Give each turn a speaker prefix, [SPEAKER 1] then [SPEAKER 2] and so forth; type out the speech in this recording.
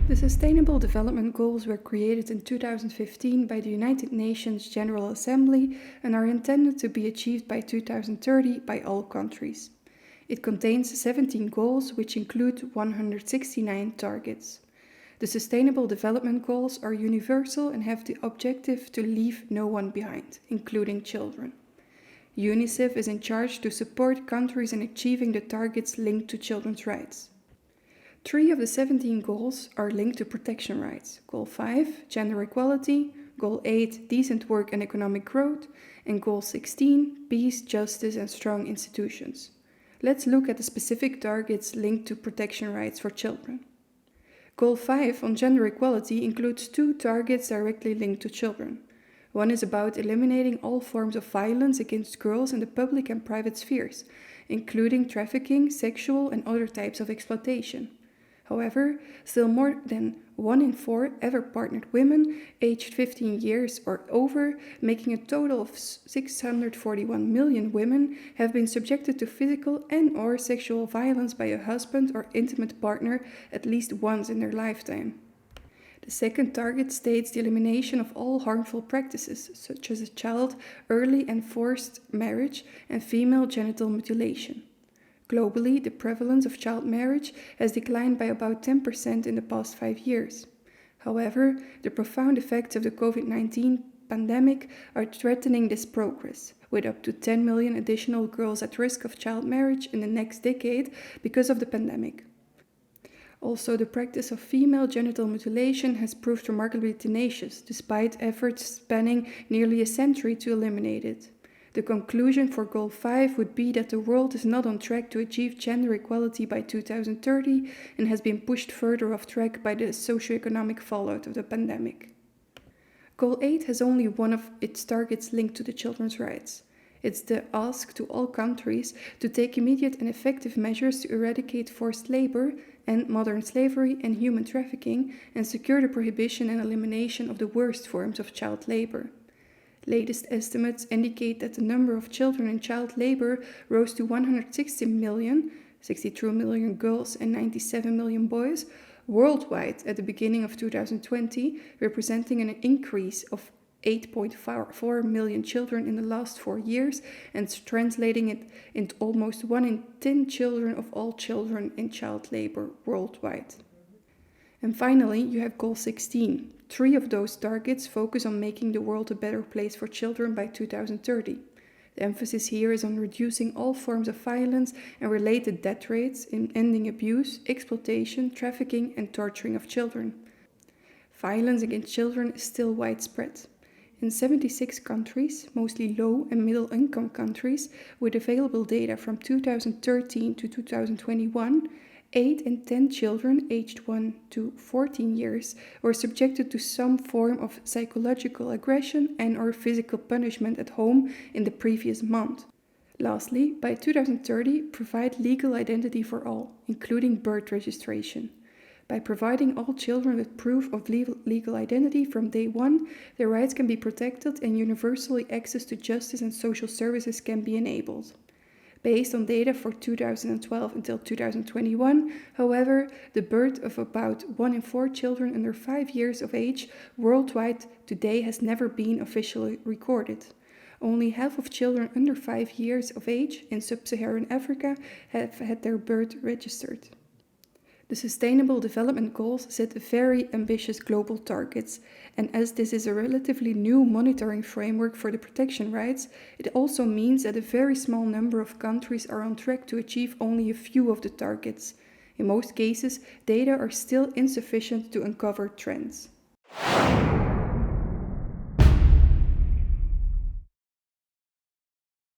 [SPEAKER 1] The Sustainable Development Goals were created in 2015 by the United Nations General Assembly and are intended to be achieved by 2030 by all countries. It contains 17 goals, which include 169 targets. The Sustainable Development Goals are universal and have the objective to leave no one behind, including children. UNICEF is in charge to support countries in achieving the targets linked to children's rights. 3 of the 17 goals are linked to protection rights. Goal 5, gender equality, Goal 8, decent work and economic growth, and Goal 16, peace, justice and strong institutions. Let's look at the specific targets linked to protection rights for children. Goal 5 on gender equality includes 2 targets directly linked to children. One is about eliminating all forms of violence against girls in the public and private spheres, including trafficking, sexual and other types of exploitation. However, still more than 1 in 4 ever partnered women aged 15 years or over, making a total of 641 million women, have been subjected to physical and/or sexual violence by a husband or intimate partner at least once in their lifetime. The second target states the elimination of all harmful practices, such as child, early and forced marriage, and female genital mutilation. Globally, the prevalence of child marriage has declined by about 10% in the past 5 years. However, the profound effects of the COVID-19 pandemic are threatening this progress, with up to 10 million additional girls at risk of child marriage in the next decade because of the pandemic. Also, the practice of female genital mutilation has proved remarkably tenacious, despite efforts spanning nearly a century to eliminate it. The conclusion for Goal 5 would be that the world is not on track to achieve gender equality by 2030 and has been pushed further off track by the socio-economic fallout of the pandemic. Goal 8 has only one of its targets linked to the children's rights. It's the ask to all countries to take immediate and effective measures to eradicate forced labor and modern slavery and human trafficking and secure the prohibition and elimination of the worst forms of child labor. Latest estimates indicate that the number of children in child labor rose to 160 million, 62 million girls and 97 million boys, worldwide at the beginning of 2020, representing an increase of 8.4 million children in the last 4 years and translating it into almost 1 in 10 children of all children in child labor worldwide. And finally, you have Goal 16. 3 of those targets focus on making the world a better place for children by 2030. The emphasis here is on reducing all forms of violence and related death rates, in ending abuse, exploitation, trafficking and torturing of children. Violence against children is still widespread. In 76 countries, mostly low and middle income countries, with available data from 2013 to 2021, 8 in 10 children aged 1 to 14 years were subjected to some form of psychological aggression and/or physical punishment at home in the previous month. Lastly, by 2030, provide legal identity for all, including birth registration. By providing all children with proof of legal identity from day one, their rights can be protected and universally access to justice and social services can be enabled. Based on data for 2012 until 2021, however, the birth of about 1 in 4 children under 5 years of age worldwide today has never been officially recorded. Only half of children under 5 years of age in sub-Saharan Africa have had their birth registered. The Sustainable Development Goals set very ambitious global targets, and as this is a relatively new monitoring framework for the protection rights, it also means that a very small number of countries are on track to achieve only a few of the targets. In most cases, data are still insufficient to uncover trends.